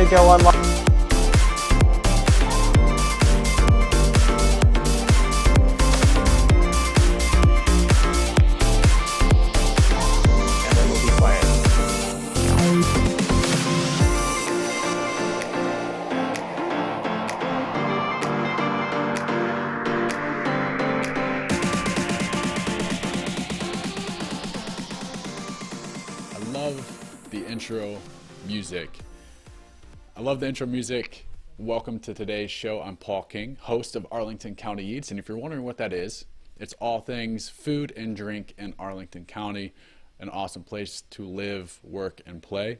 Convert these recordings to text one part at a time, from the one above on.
to go online. And then we'll be playing. I love the intro music. Welcome to today's show. I'm Paul King, host of Arlington County Eats. And if you're wondering what that is, it's all things food and drink in Arlington County, an awesome place to live, work, and play.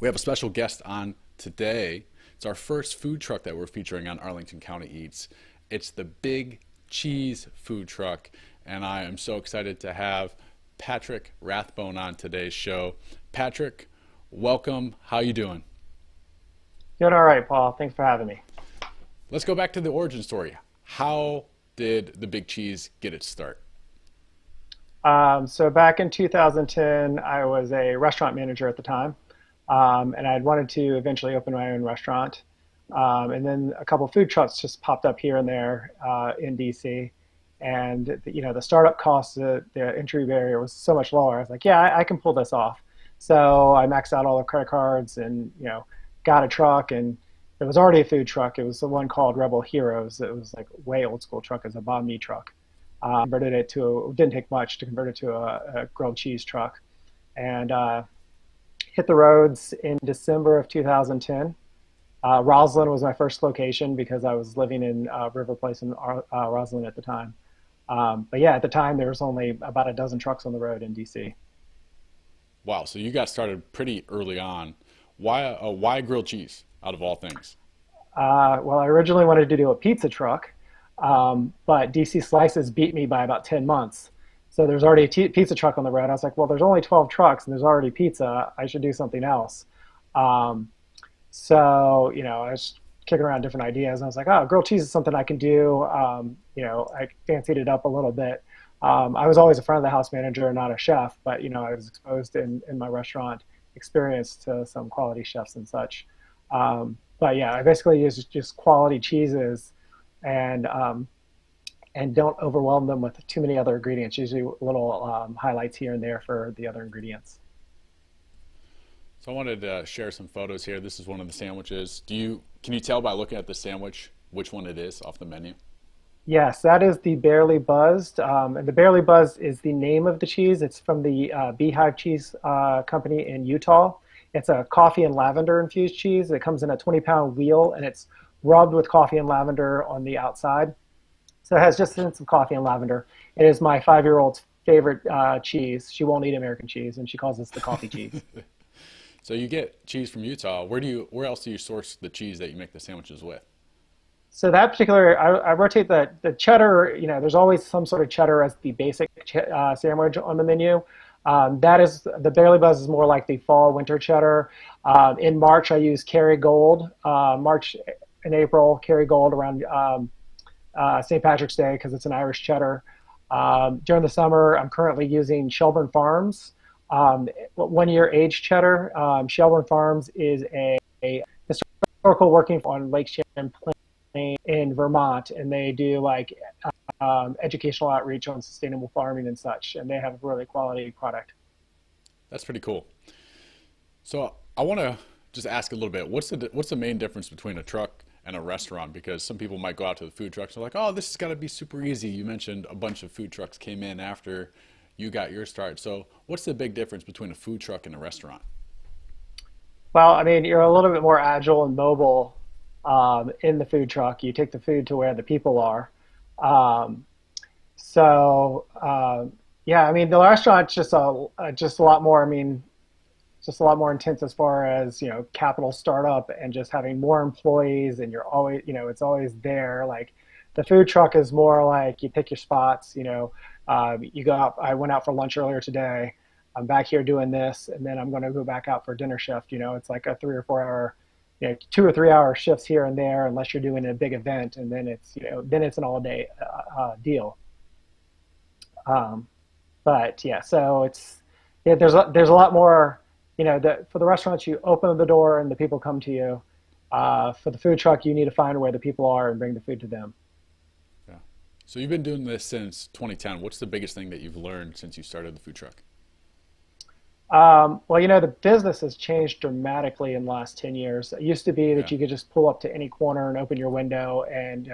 We have a special guest on today. It's our first food truck that we're featuring on Arlington County Eats. It's the Big Cheese food truck, and I am so excited to have Patrick Rathbone on today's show. Patrick, welcome. How you doing? Doing all right, Paul. Thanks for having me. Let's go back to the origin story. How did the Big Cheese get its start? So back in 2010, I was a restaurant manager at the time, and I'd wanted to eventually open my own restaurant. And then a couple food trucks just popped up here and there in DC. And the startup costs, the entry barrier was so much lower. I was like, yeah, I can pull this off. So I maxed out all the credit cards and got a truck. And it was already a food truck. It was the one called Rebel Heroes. It was like way old school truck. It was a banh mi truck. Converted it to it didn't take much to convert it to a grilled cheese truck, and hit the roads in December of 2010. Roslyn was my first location because I was living in River Place in Roslyn at the time. But yeah, at the time there was only about a dozen trucks on the road in DC. Wow, so you got started pretty early on. Why grilled cheese out of all things? Well, I originally wanted to do a pizza truck, but DC Slices beat me by about 10 months. So there's already a pizza truck on the road. I was like, well, there's only 12 trucks and there's already pizza. I should do something else. So I was kicking around different ideas. And I was like, oh, grilled cheese is something I can do. I fancied it up a little bit. I was always a front of the house manager, not a chef, but I was exposed in my restaurant experience to some quality chefs and such. But yeah, I basically use just quality cheeses and don't overwhelm them with too many other ingredients. Usually little highlights here and there for the other ingredients. So I wanted to share some photos here. This is one of the sandwiches. Can you tell by looking at the sandwich which one it is off the menu? Yes, that is the Barely Buzzed. And the Barely Buzzed is the name of the cheese. It's from the Beehive Cheese Company in Utah. It's a coffee and lavender infused cheese. It comes in a 20-pound wheel, and it's rubbed with coffee and lavender on the outside. So it has just a sense of coffee and lavender. It is my 5-year-old's favorite cheese. She won't eat American cheese, and she calls this the coffee cheese. So you get cheese from Utah. Where else do you source the cheese that you make the sandwiches with? So that particular, I rotate the cheddar. There's always some sort of cheddar as the basic sandwich on the menu. That is, the Barely Buzz is more like the fall winter cheddar. In March, I use Kerrygold. March and April, Kerrygold around St. Patrick's Day because it's an Irish cheddar. During the summer, I'm currently using Shelburne Farms 1-year aged cheddar. Shelburne Farms is a historical working on Lake Champlain in Vermont, and they do educational outreach on sustainable farming and such, and they have a really quality product. That's pretty cool. So I want to just ask a little bit, what's the main difference between a truck and a restaurant? Because some people might go out to the food trucks and they're like, oh, this has got to be super easy. You mentioned a bunch of food trucks came in after you got your start. So what's the big difference between a food truck and a restaurant? Well, I mean, you're a little bit more agile and mobile in the food truck. You take the food to where the people are. Yeah, I mean, the restaurant's just a lot more. I mean, just a lot more intense as far as capital startup and just having more employees, and you're always it's always there. Like the food truck is more like you pick your spots. You go out. I went out for lunch earlier today. I'm back here doing this, and then I'm going to go back out for dinner shift. It's like a 3 or 4 hour, 2 or 3 hour shifts here and there, unless you're doing a big event, and then it's an all day deal. But yeah, so there's a lot more for the restaurants, you open the door and the people come to you. For the food truck, you need to find where the people are and bring the food to them. Yeah. So you've been doing this since 2010. What's the biggest thing that you've learned since you started the food truck? Well, the business has changed dramatically in the last 10 years. It used to be that Yeah. you could just pull up to any corner and open your window, and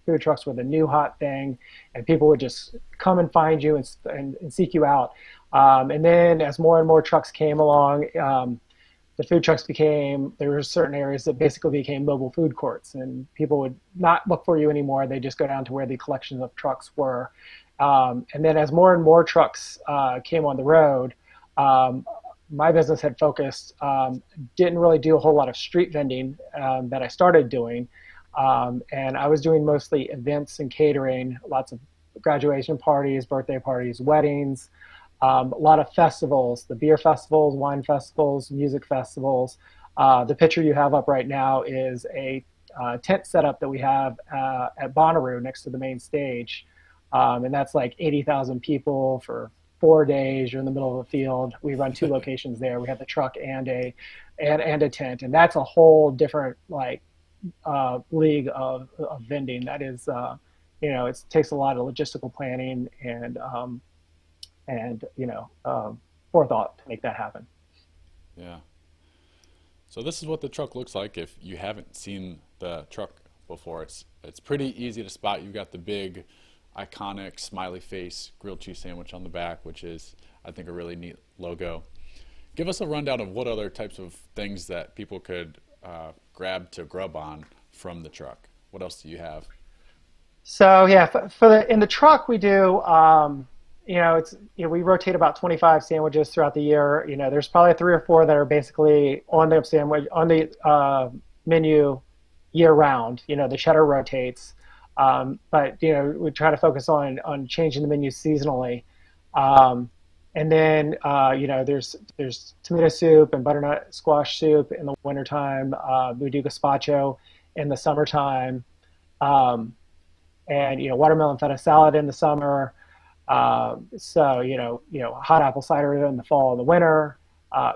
food trucks were the new hot thing, and people would just come and find you and seek you out. And then as more and more trucks came along, the food trucks there were certain areas that basically became mobile food courts, and people would not look for you anymore. They just go down to where the collections of trucks were. And then as more and more trucks came on the road, um, my business had focused, didn't really do a whole lot of street vending that I started doing. And I was doing mostly events and catering, lots of graduation parties, birthday parties, weddings, a lot of festivals, the beer festivals, wine festivals, music festivals. The picture you have up right now is a tent setup that we have at Bonnaroo next to the main stage. And that's like 80,000 people for 4 days. You're in the middle of the field. We run two locations there. We have the truck and a tent, and that's a whole different league of vending. That is, it takes a lot of logistical planning and forethought to make that happen. Yeah. So this is what the truck looks like if you haven't seen the truck before. It's pretty easy to spot. You've got the big iconic smiley face grilled cheese sandwich on the back, which is, I think, a really neat logo. Give us a rundown of what other types of things that people could grab to grub on from the truck. What else do you have? So yeah, in the truck we do. We rotate about 25 sandwiches throughout the year. There's probably three or four that are basically on the menu year round. The cheddar rotates, but we try to focus on changing the menu seasonally. And then there's tomato soup and butternut squash soup in the wintertime. We do gazpacho in the summertime, and watermelon feta salad in the summer. Hot apple cider in the fall and the winter.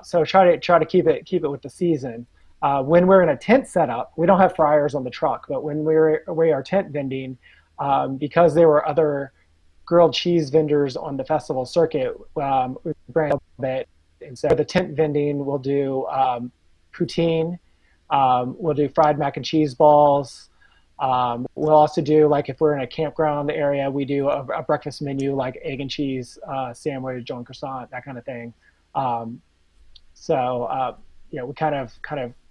So try to keep it with the season. When we're in a tent setup, we don't have fryers on the truck, but when we are tent vending, because there were other grilled cheese vendors on the festival circuit, we branched a little bit. And so the tent vending, we'll do poutine, we'll do fried mac and cheese balls. We'll also do, like, if we're in a campground area, we do a breakfast menu like egg and cheese sandwich on croissant, that kind of thing. We kind of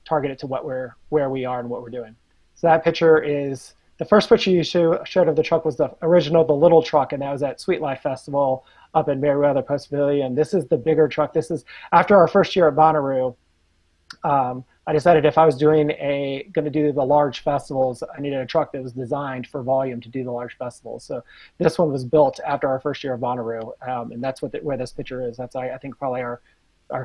target it to where we are and what we're doing. So that picture is the first picture you showed of the truck was the little truck, and that was at Sweet Life Festival up in Meriwether Post Pavilion. This is the bigger truck. This is after our first year at Bonnaroo. I decided if I was going to do the large festivals, I needed a truck that was designed for volume to do the large festivals. So this one was built after our first year of Bonnaroo, and that's where this picture is. That's, I think, probably our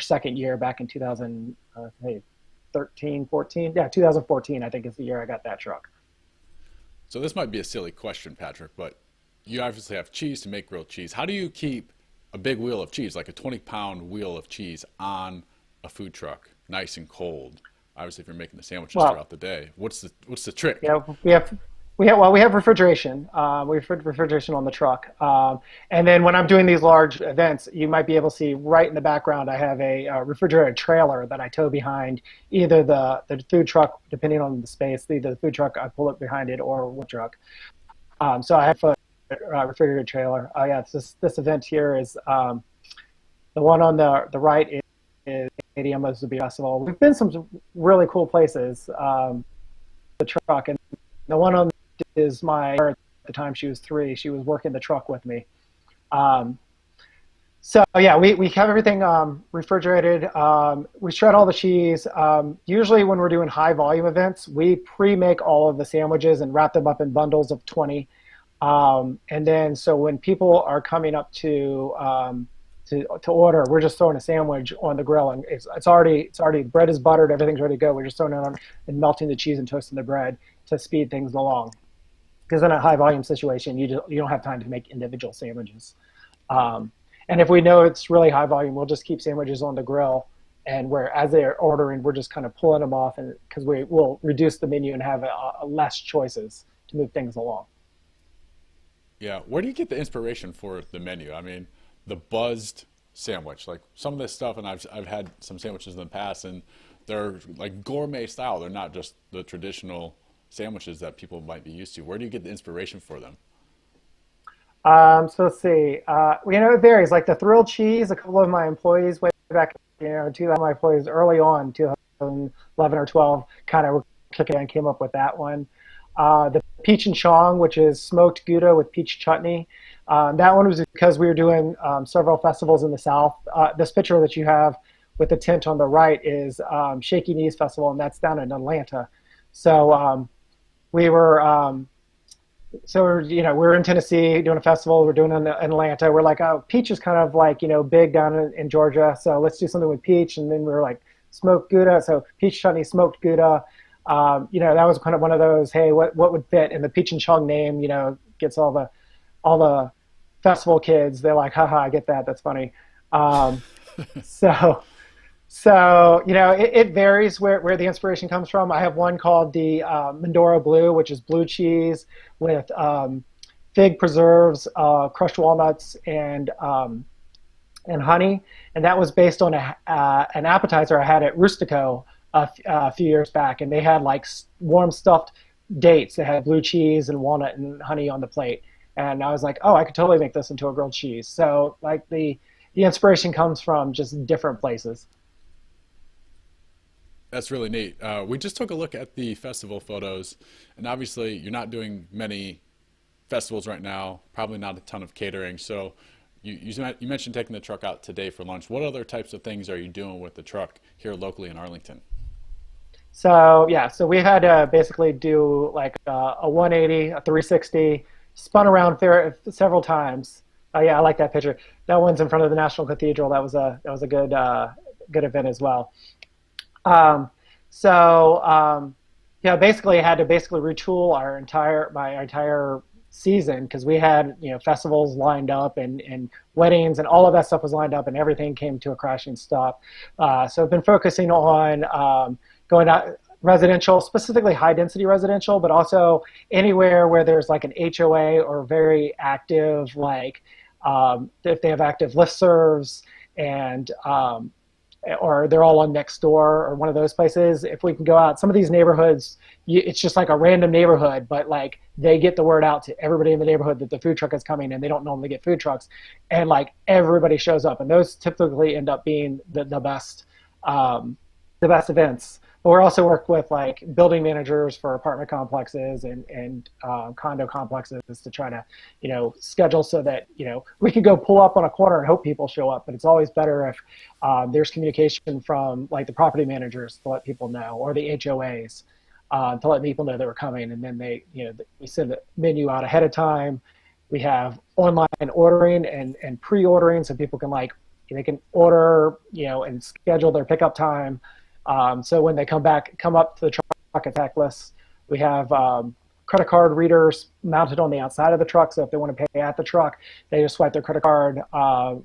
second year back in 2013, 14. Yeah, 2014, I think, is the year I got that truck. So this might be a silly question, Patrick, but you obviously have cheese to make grilled cheese. How do you keep a big wheel of cheese, like a 20-pound wheel of cheese, on a food truck, nice and cold? Obviously, if you're making the sandwiches Well, throughout the day, what's the trick? yeah, we have refrigeration. We have refrigeration on the truck, and then when I'm doing these large events, you might be able to see right in the background. I have a refrigerated trailer that I tow behind either the food truck, depending on the space. Either the food truck, I pull it behind it, or one truck. So I have a refrigerated trailer. Yeah, this event here is the one on the right is Stadium of the Beer Festival. We've been some really cool places. The truck, and the one on is at the time she was 3. She was working the truck with me. So yeah, we have everything refrigerated. We shred all the cheese. Usually when we're doing high volume events, we pre-make all of the sandwiches and wrap them up in bundles of 20. And then so when people are coming up to order, we're just throwing a sandwich on the grill, and it's already bread is buttered, everything's ready to go. We're just throwing it on and melting the cheese and toasting the bread to speed things along. Because in a high volume situation, you don't have time to make individual sandwiches. And if we know it's really high volume, we'll just keep sandwiches on the grill and where as they're ordering, we're just kind of pulling them off, and because we will reduce the menu and have less choices to move things along. Yeah, where do you get the inspiration for the menu? I mean, the buzzed sandwich, like some of this stuff, and I've had some sandwiches in the past, and they're like gourmet style. They're not just the traditional sandwiches that people might be used to. Where do you get the inspiration for them? So let's see. It varies. Like the thrilled cheese, a couple of my employees way back, two of my employees early on, 2011 or 12, kind of were kicking and came up with that one. The peach and chong, which is smoked Gouda with peach chutney. That one was because we were doing several festivals in the South. This picture that you have with the tent on the right is Shaky Knees Festival, and that's down in Atlanta. So we were we're in Tennessee doing a festival. We're doing it in Atlanta. We're like, oh, peach is kind of like, big down in Georgia. So let's do something with peach. And then we were like, smoked Gouda. So peach chutney, smoked Gouda. That was kind of one of those, hey, what would fit? And the peach and chung name, gets all the festival kids. They're like, haha, I get that. That's funny. Um, so it varies where the inspiration comes from. I have one called the Mindoro Blue, which is blue cheese with fig preserves, crushed walnuts, and honey. And that was based on an appetizer I had at Rustico a few years back. And they had like warm stuffed dates. They had blue cheese and walnut and honey on the plate. And I was like, oh, I could totally make this into a grilled cheese. So like the inspiration comes from just different places. That's really neat. We just took a look at the festival photos, and obviously you're not doing many festivals right now, probably not a ton of catering. So you mentioned taking the truck out today for lunch. What other types of things are you doing with the truck here locally in Arlington? So yeah, so we had to basically do like a 180, a 360, spun around several times. Oh yeah, I like that picture. That one's in front of the National Cathedral. That was a good event as well. Um, yeah, basically I had to retool my entire season because we had, festivals lined up and weddings and all of that stuff was lined up and everything came to a crashing stop. So I've been focusing on going out residential, specifically high density residential, but also anywhere where there's like an HOA or very active, like if they have active listservs and or they're all on Nextdoor or one of those places. If we can go out, some of these neighborhoods, it's just like a random neighborhood, but like they get the word out to everybody in the neighborhood that the food truck is coming, and they don't normally get food trucks, and like everybody shows up, and those typically end up being the best events. But we're also work with like building managers for apartment complexes and condo complexes to try to, schedule so that, we can go pull up on a corner and hope people show up. But it's always better if there's communication from like the property managers to let people know, or the HOAs to let people know that we're coming. And then we send the menu out ahead of time. We have online ordering and pre-ordering so people can they can order, and schedule their pickup time. So when they come up to the truck attack list, we have credit card readers mounted on the outside of the truck. So if they want to pay at the truck, they just swipe their credit card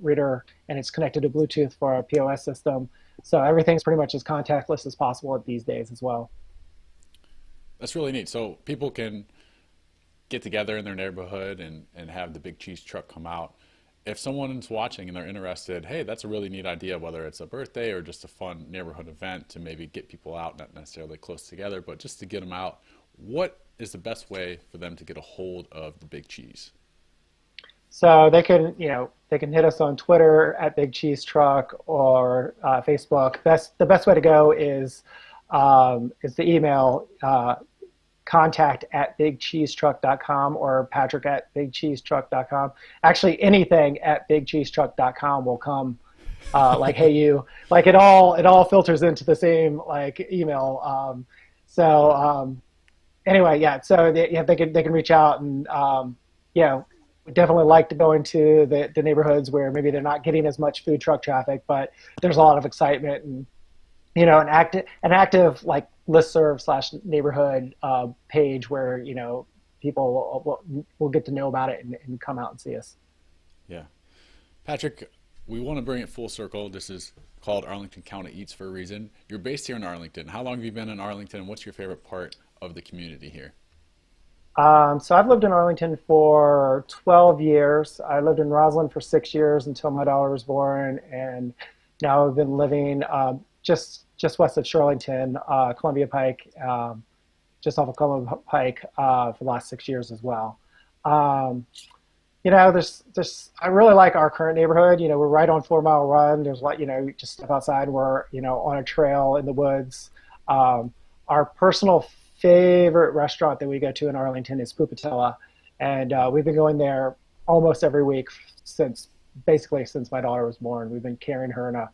reader, and it's connected to Bluetooth for a POS system. So everything's pretty much as contactless as possible these days as well. That's really neat. So people can get together in their neighborhood and have the big cheese truck come out. If someone's watching and they're interested, hey, that's a really neat idea, whether it's a birthday or just a fun neighborhood event to maybe get people out, not necessarily close together, but just to get them out, what is the best way for them to get a hold of the big cheese? So they can hit us on Twitter at Big Cheese Truck or Facebook. The best way to go is the email contact@bigcheesetruck.com or patrick@bigcheesetruck.com. Actually, anything at bigcheesetruck.com will come. Like, hey, you, like it all filters into the same like email. Anyway, yeah. So they can reach out and we definitely like to go into the neighborhoods where maybe they're not getting as much food truck traffic, but there's a lot of excitement and an active like listserv / neighborhood page where people will get to know about it and come out and see us. Yeah. Patrick, we want to bring it full circle. This is called Arlington County Eats for a reason. You're based here in Arlington. How long have you been in Arlington, and what's your favorite part of the community here? So I've lived in Arlington for 12 years. I lived in Roslyn for 6 years until my daughter was born, and now I've been living just west of Shirlington, Columbia Pike, just off of Columbia Pike for the last 6 years as well. Um, there's I really like our current neighborhood. We're right on 4 Mile Run. There's like, just step outside. We're on a trail in the woods. Our personal favorite restaurant that we go to in Arlington is Pupatilla, and we've been going there almost every week since my daughter was born. We've been carrying her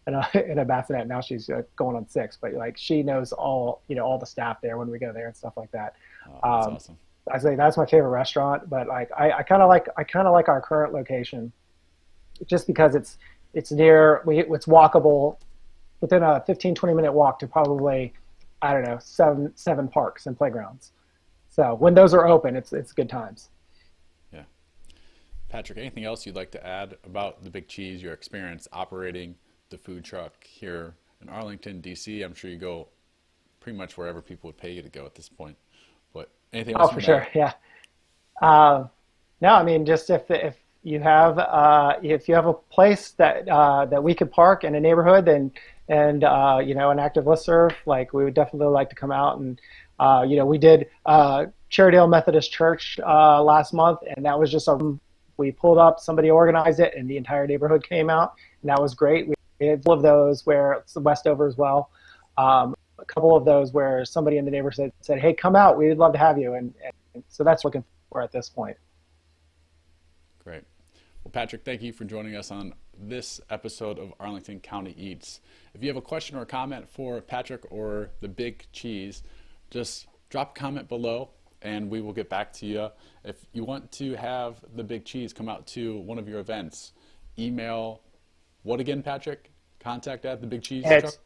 in a bassinet. Now she's going on 6, but like she knows all the staff there when we go there and stuff like that. Oh, that's Um, awesome. I say that's my favorite restaurant, but like I kind of like our current location just because it's walkable within a 15-20 minute walk to probably, I don't know, seven parks and playgrounds. So when those are open, it's good times. Yeah. Patrick, anything else you'd like to add about the Big Cheese, your experience operating the food truck here in Arlington, DC? I'm sure you go pretty much wherever people would pay you to go at this point. But anything Oh, else you for want to add? sure. Yeah. Uh, no, I mean, just if you have a place that we could park in a neighborhood and an active listserv, like we would definitely like to come out and we did Cherrydale Methodist Church last month, and that was just we pulled up, somebody organized it, and the entire neighborhood came out, and that was great. We had all of those where it's the Westover as well. A couple of those where somebody in the neighborhood said, "Hey, come out, we'd love to have you," and so that's what we're looking for at this point. Great. Well, Patrick, thank you for joining us on this episode of Arlington County Eats. If you have a question or a comment for Patrick or the Big Cheese, just drop a comment below and we will get back to you. If you want to have the Big Cheese come out to one of your events, email what again, Patrick? Contact at the Big Cheese Truck? It's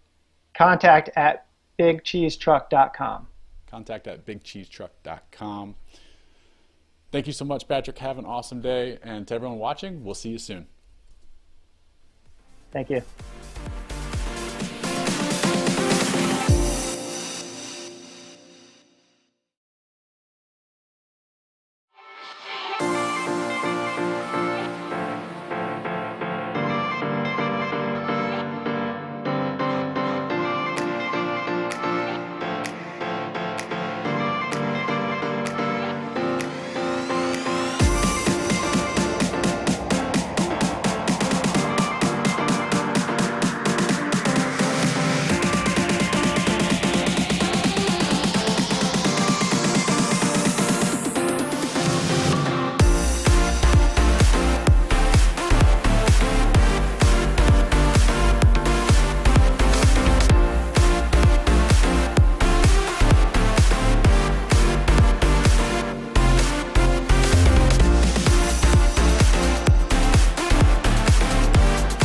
contact@bigcheesetruck.com. Contact at bigcheesetruck.com. Thank you so much, Patrick. Have an awesome day. And to everyone watching, we'll see you soon. Thank you.